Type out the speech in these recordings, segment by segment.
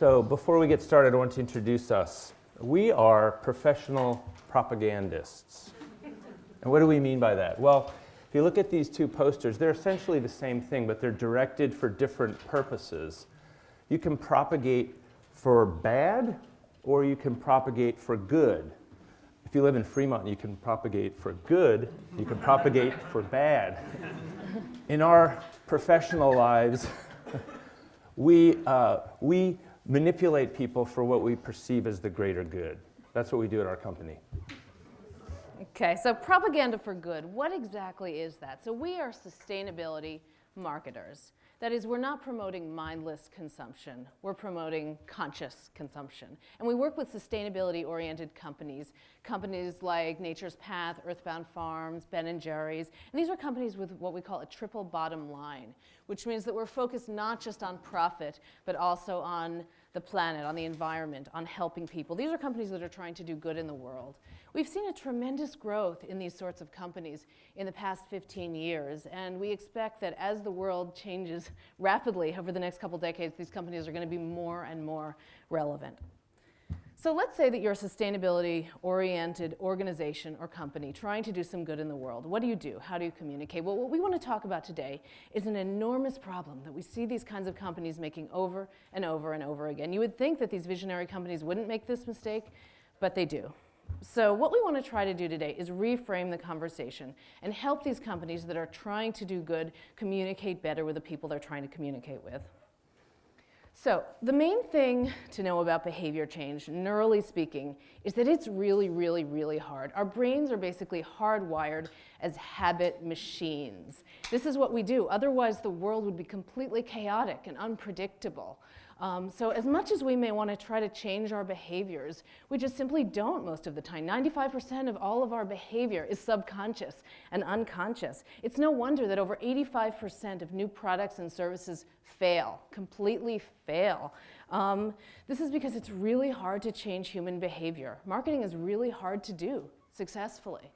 So before we get started, I want to introduce us. We are professional propagandists. And what do we mean by that? Well, if you look at these two posters, they're essentially the same thing, but they're directed for different purposes. You can propagate for bad, or you can propagate for good. If you live in Fremont, you can propagate for good, you can propagate for bad. In our professional lives, we manipulate people for what we perceive as the greater good. That's what we do at our company. Okay, so propaganda for good, what exactly is that? So we are sustainability marketers. That is, we're not promoting mindless consumption, we're promoting conscious consumption. And we work with sustainability-oriented companies, companies like Nature's Path, Earthbound Farms, Ben & Jerry's. And these are companies with what we call a triple bottom line, which means that we're focused not just on profit, but also on the planet, on the environment, on helping people. These are companies that are trying to do good in the world. We've seen a tremendous growth in these sorts of companies in the past 15 years, and we expect that as the world changes rapidly over the next couple decades, these companies are going to be more and more relevant. So let's say that you're a sustainability-oriented organization or company trying to do some good in the world. What do? How do you communicate? Well, what we want to talk about today is an enormous problem that we see these kinds of companies making over and over and over again. You would think that these visionary companies wouldn't make this mistake, but they do. So what we want to try to do today is reframe the conversation and help these companies that are trying to do good communicate better with the people they're trying to communicate with. So the main thing to know about behavior change, neurally speaking, is that it's really, really, really hard. Our brains are basically hardwired as habit machines. This is what we do. Otherwise, the world would be completely chaotic and unpredictable. So as much as we may want to try to change our behaviors, we just simply don't most of the time. 95% of all of our behavior is subconscious and unconscious. It's no wonder that over 85% of new products and services fail, completely fail. This is because it's really hard to change human behavior. Marketing is really hard to do successfully.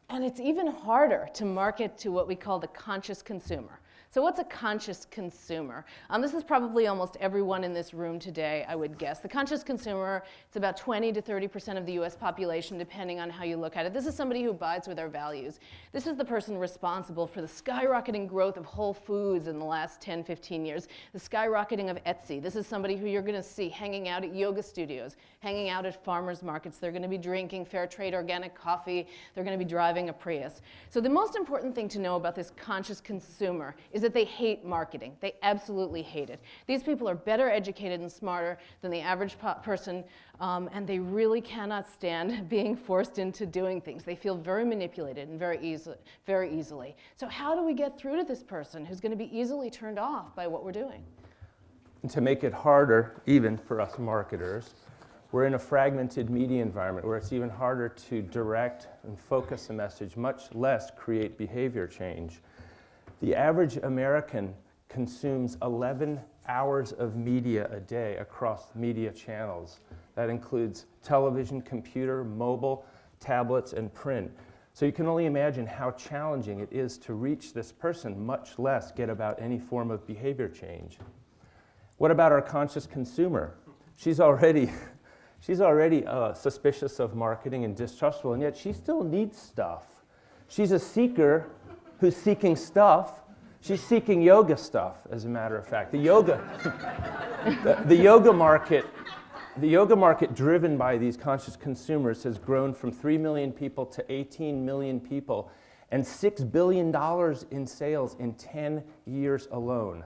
And it's even harder to market to what we call the conscious consumer. So what's a conscious consumer? This is probably almost everyone in this room today, I would guess. The conscious consumer, it's about 20 to 30% of the US population, depending on how you look at it. This is somebody who buys with their values. This is the person responsible for the skyrocketing growth of Whole Foods in the last 10, 15 years, the skyrocketing of Etsy. This is somebody who you're going to see hanging out at yoga studios, hanging out at farmers markets. They're going to be drinking fair trade organic coffee. They're going to be driving a Prius. So the most important thing to know about this conscious consumer is that they hate marketing. They absolutely hate it. These people are better educated and smarter than the average person, and they really cannot stand being forced into doing things. They feel very manipulated and very easily. So how do we get through to this person who's going to be easily turned off by what we're doing? And to make it harder, even for us marketers, we're in a fragmented media environment where it's even harder to direct and focus a message, much less create behavior change. The average American consumes 11 hours of media a day across media channels. That includes television, computer, mobile, tablets, and print. So you can only imagine how challenging it is to reach this person, much less get about any form of behavior change. What about our conscious consumer? She's already suspicious of marketing and distrustful, and yet she still needs stuff. She's a seeker who's seeking stuff. She's seeking yoga stuff, as a matter of fact. The yoga market driven by these conscious consumers has grown from 3 million people to 18 million people and $6 billion in sales in 10 years alone.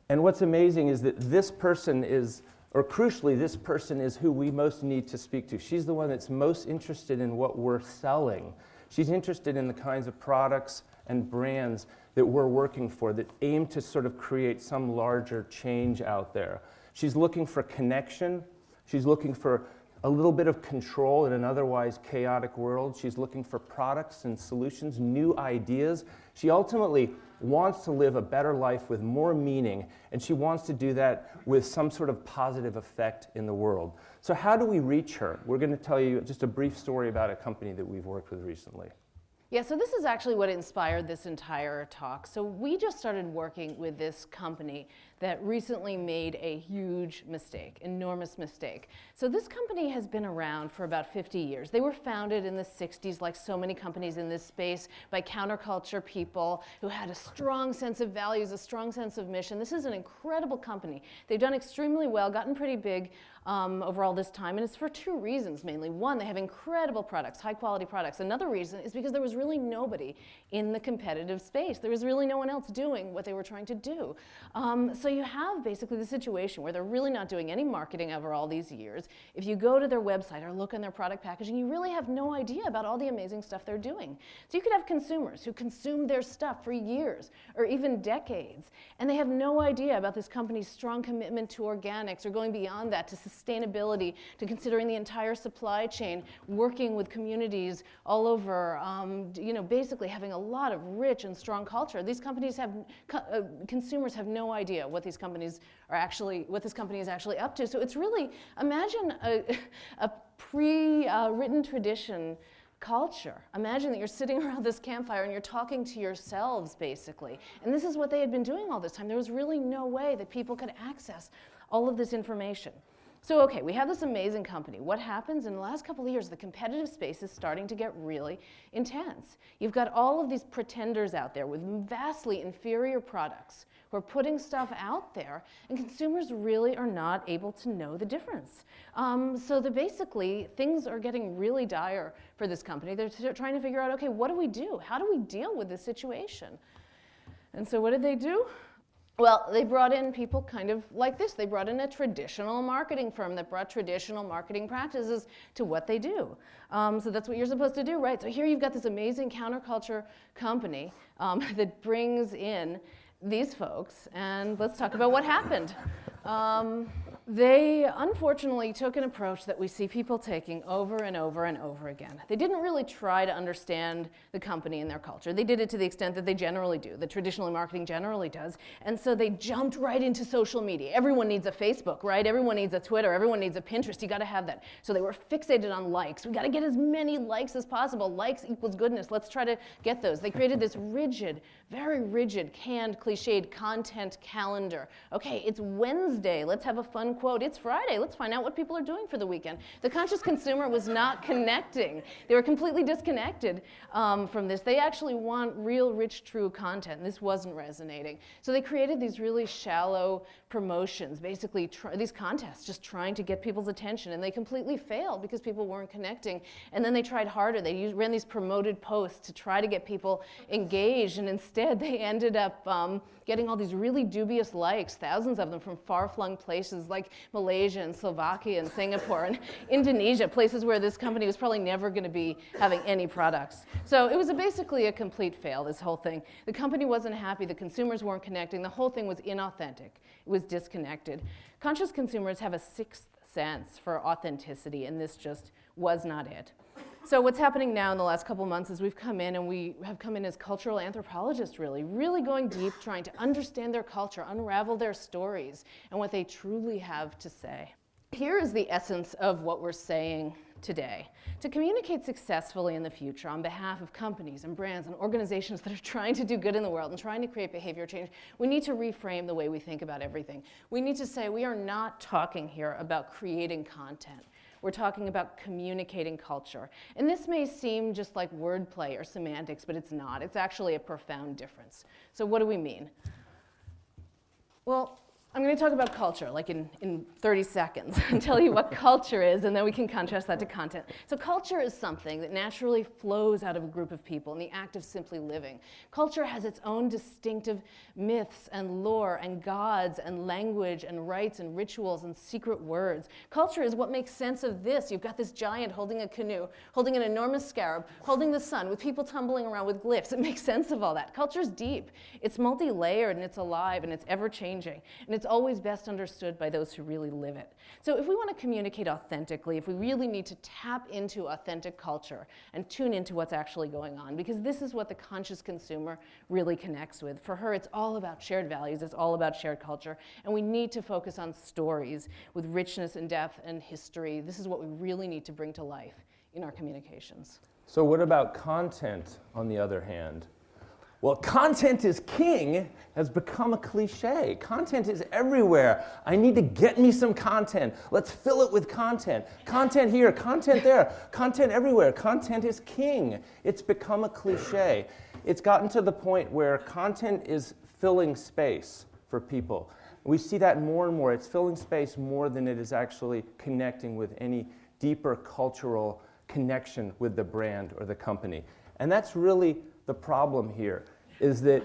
And what's amazing is that this person is, or crucially, this person is who we most need to speak to. She's the one that's most interested in what we're selling. She's interested in the kinds of products and brands that we're working for that aim to sort of create some larger change out there. She's looking for connection. She's looking for a little bit of control in an otherwise chaotic world. She's looking for products and solutions, new ideas. She ultimately wants to live a better life with more meaning, and she wants to do that with some sort of positive effect in the world. So how do we reach her? We're going to tell you just a brief story about a company that we've worked with recently. Yeah, so this is actually what inspired this entire talk. So we just started working with this company that recently made a huge mistake, enormous mistake. So this company has been around for about 50 years. They were founded in the 60s, like so many companies in this space, by counterculture people who had a strong sense of values, a strong sense of mission. This is an incredible company. They've done extremely well, gotten pretty big over all this time, and it's for two reasons mainly. One, they have incredible products, high quality products. Another reason is because there was really nobody in the competitive space. There was really no one else doing what they were trying to do. So you have basically the situation where they're really not doing any marketing over all these years. If you go to their website or look on their product packaging, you really have no idea about all the amazing stuff they're doing. So you could have consumers who consume their stuff for years or even decades, and they have no idea about this company's strong commitment to organics or going beyond that to sustainability, to considering the entire supply chain, working with communities all over, basically having a lot of rich and strong culture. These companies have, consumers have no idea what these companies are actually, what this company is actually up to. So it's really, imagine a pre-written tradition culture. Imagine that you're sitting around this campfire and you're talking to yourselves, basically. And this is what they had been doing all this time. There was really no way that people could access all of this information. So, okay, we have this amazing company. What happens in the last couple of years? The competitive space is starting to get really intense. You've got all of these pretenders out there with vastly inferior products who are putting stuff out there, and consumers really are not able to know the difference. So that basically, things are getting really dire for this company. They're trying to figure out, okay, what do we do? How do we deal with this situation? And so what did they do? Well, they brought in people kind of like this. They brought in a traditional marketing firm that brought traditional marketing practices to what they do. So that's what you're supposed to do, right? So here you've got this amazing counterculture company that brings in these folks, and let's talk about what happened. They unfortunately took an approach that we see people taking over and over and over again. They didn't really try to understand the company and their culture. They did it to the extent that they generally do, that traditional marketing generally does. And so they jumped right into social media. Everyone needs a Facebook, right? Everyone needs a Twitter. Everyone needs a Pinterest. You got to have that. So they were fixated on likes. We got to get as many likes as possible. Likes equals goodness. Let's try to get those. They created this rigid, very rigid, canned, cliched content calendar. Okay, it's Wednesday. Let's have a fun quote. It's Friday. Let's find out what people are doing for the weekend. The conscious consumer was not connecting. They were completely disconnected from this. They actually want real, rich, true content, and this wasn't resonating. So they created these really shallow promotions, basically these contests, just trying to get people's attention, and they completely failed because people weren't connecting. And then they tried harder. They ran these promoted posts to try to get people engaged, and instead they ended up getting all these really dubious likes, thousands of them from far-flung places like Malaysia and Slovakia and Singapore and Indonesia, places where this company was probably never going to be having any products. So it was basically a complete fail, this whole thing. The company wasn't happy, the consumers weren't connecting, the whole thing was inauthentic. It was disconnected. Conscious consumers have a sixth sense for authenticity, and this just was not it. So what's happening now in the last couple months is we've come in, and we have come in as cultural anthropologists, really going deep, trying to understand their culture, unravel their stories, and what they truly have to say. Here is the essence of what we're saying today. To communicate successfully in the future on behalf of companies and brands and organizations that are trying to do good in the world and trying to create behavior change, we need to reframe the way we think about everything. We need to say we are not talking here about creating content. We're talking about communicating culture. And this may seem just like wordplay or semantics, but it's not. It's actually a profound difference. So what do we mean? Well, I'm going to talk about culture, like in 30 seconds, and tell you what culture is, and then we can contrast that to content. So culture is something that naturally flows out of a group of people in the act of simply living. Culture has its own distinctive myths and lore and gods and language and rites and rituals and secret words. Culture is what makes sense of this. You've got this giant holding a canoe, holding an enormous scarab, holding the sun, with people tumbling around with glyphs. It makes sense of all that. Culture's deep. It's multi-layered, and it's alive, and it's ever-changing. And it's always best understood by those who really live it. So if we want to communicate authentically, if we really need to tap into authentic culture and tune into what's actually going on, because this is what the conscious consumer really connects with. For her, it's all about shared values, it's all about shared culture, and we need to focus on stories with richness and depth and history. This is what we really need to bring to life in our communications. So what about content, on the other hand? Well, content is king has become a cliche. Content is everywhere. I need to get me some content. Let's fill it with content. Content here, content there, content everywhere. Content is king. It's become a cliche. It's gotten to the point where content is filling space for people. We see that more and more. It's filling space more than it is actually connecting with any deeper cultural connection with the brand or the company. And that's really the problem here, is that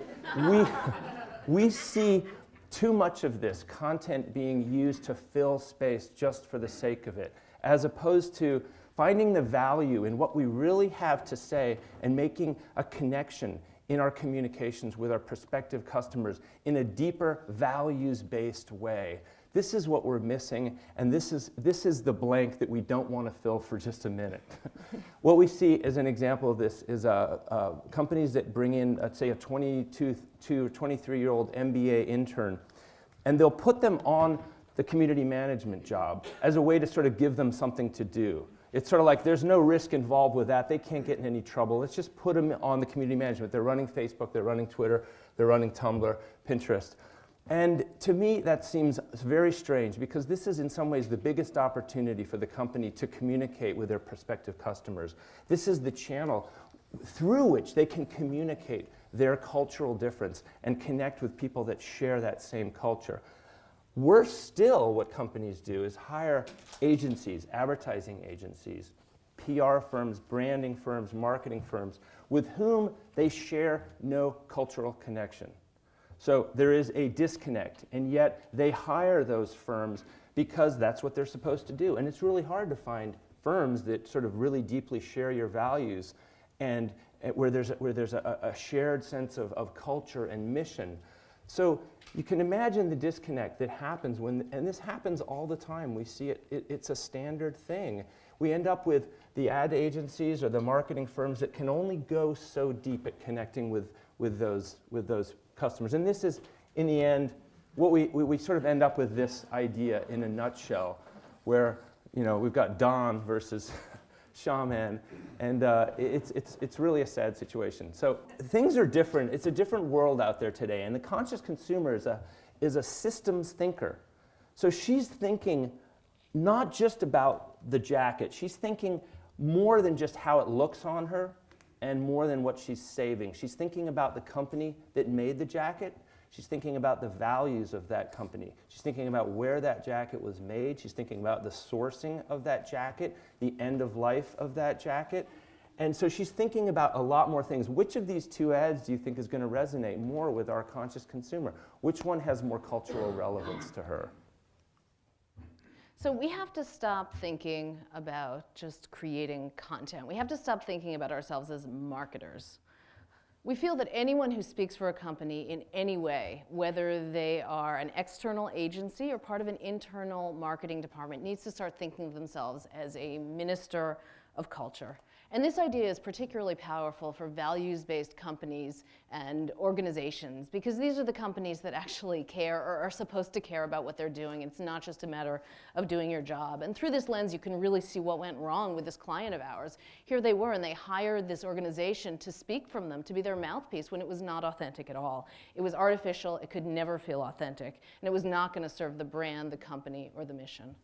we see too much of this content being used to fill space just for the sake of it, as opposed to finding the value in what we really have to say and making a connection in our communications with our prospective customers in a deeper, values-based way. This is what we're missing, and this is the blank that we don't want to fill for just a minute. What we see as an example of this is companies that bring in, let's say, a 22 to 23-year-old MBA intern, and they'll put them on the community management job as a way to sort of give them something to do. It's sort of like there's no risk involved with that. They can't get in any trouble. Let's just put them on the community management. They're running Facebook, they're running Twitter, they're running Tumblr, Pinterest. And to me, that seems very strange, because this is in some ways the biggest opportunity for the company to communicate with their prospective customers. This is the channel through which they can communicate their cultural difference and connect with people that share that same culture. Worse still, what companies do is hire agencies, advertising agencies, PR firms, branding firms, marketing firms, with whom they share no cultural connection. So there is a disconnect, and yet they hire those firms because that's what they're supposed to do. And it's really hard to find firms that sort of really deeply share your values and where there's a shared sense of culture and mission. So you can imagine the disconnect that happens when, and this happens all the time. We see it, it's a standard thing. We end up with the ad agencies or the marketing firms that can only go so deep at connecting with those customers. And this is, in the end, what we sort of end up with this idea in a nutshell, where we've got Don versus Shaman, and it's really a sad situation. So things are different. It's a different world out there today, and the conscious consumer is a systems thinker. So she's thinking not just about the jacket. She's thinking more than just how it looks on her, and more than what she's saving. She's thinking about the company that made the jacket. She's thinking about the values of that company. She's thinking about where that jacket was made. She's thinking about the sourcing of that jacket, the end of life of that jacket. And so she's thinking about a lot more things. Which of these two ads do you think is going to resonate more with our conscious consumer? Which one has more cultural relevance to her? So we have to stop thinking about just creating content. We have to stop thinking about ourselves as marketers. We feel that anyone who speaks for a company in any way, whether they are an external agency or part of an internal marketing department, needs to start thinking of themselves as a minister of culture. And this idea is particularly powerful for values-based companies and organizations, because these are the companies that actually care or are supposed to care about what they're doing. It's not just a matter of doing your job. And through this lens, you can really see what went wrong with this client of ours. Here they were, and they hired this organization to speak from them, to be their mouthpiece, when it was not authentic at all. It was artificial. It could never feel authentic. And it was not going to serve the brand, the company, or the mission.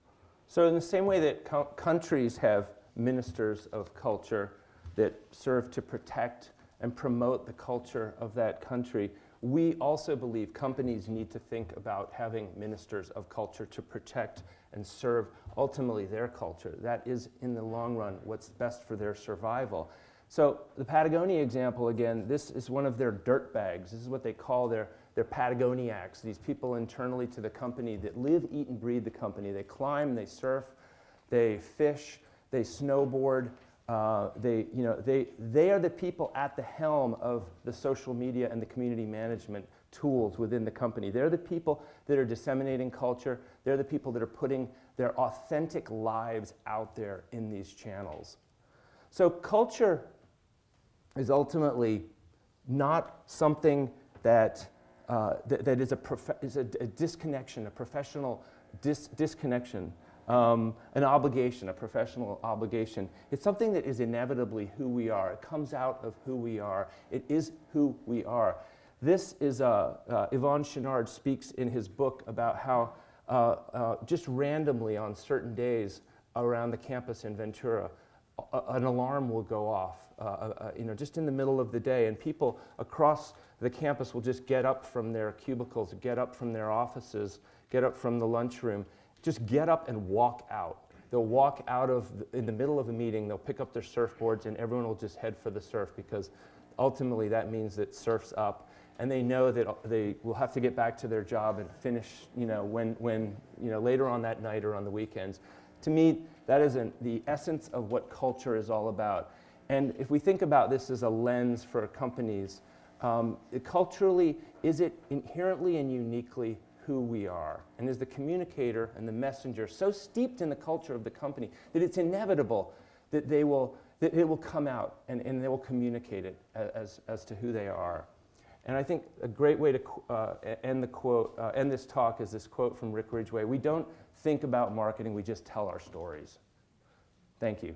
So in the same way that countries have ministers of culture that serve to protect and promote the culture of that country, we also believe companies need to think about having ministers of culture to protect and serve ultimately their culture. That is, in the long run, what's best for their survival. So the Patagonia example, again, this is one of their dirt bags. This is what they call their Patagoniacs, these people internally to the company that live, eat, and breathe the company. They climb, they surf, they fish, they snowboard. They are the people at the helm of the social media and the community management tools within the company. They're the people that are disseminating culture. They're the people that are putting their authentic lives out there in these channels. So culture is ultimately not something that is a disconnection, a professional disconnection. an obligation, a professional obligation. It's something that is inevitably who we are. It comes out of who we are. It is who we are. This is, Yvon Chouinard speaks in his book about how just randomly on certain days around the campus in Ventura, an alarm will go off, just in the middle of the day, and people across the campus will just get up from their cubicles, get up from their offices, get up from the lunchroom, just get up and walk out. They'll walk out in the middle of a meeting, they'll pick up their surfboards, and everyone will just head for the surf, because ultimately that means that surf's up, and they know that they will have to get back to their job and finish, when later on that night or on the weekends. To me, that is the essence of what culture is all about. And if we think about this as a lens for companies, culturally, is it inherently and uniquely who we are? And is the communicator and the messenger so steeped in the culture of the company that it's inevitable that it will come out and they will communicate it as to who they are? And I think a great way to end this talk is this quote from Rick Ridgway: "We don't think about marketing, we just tell our stories." Thank you.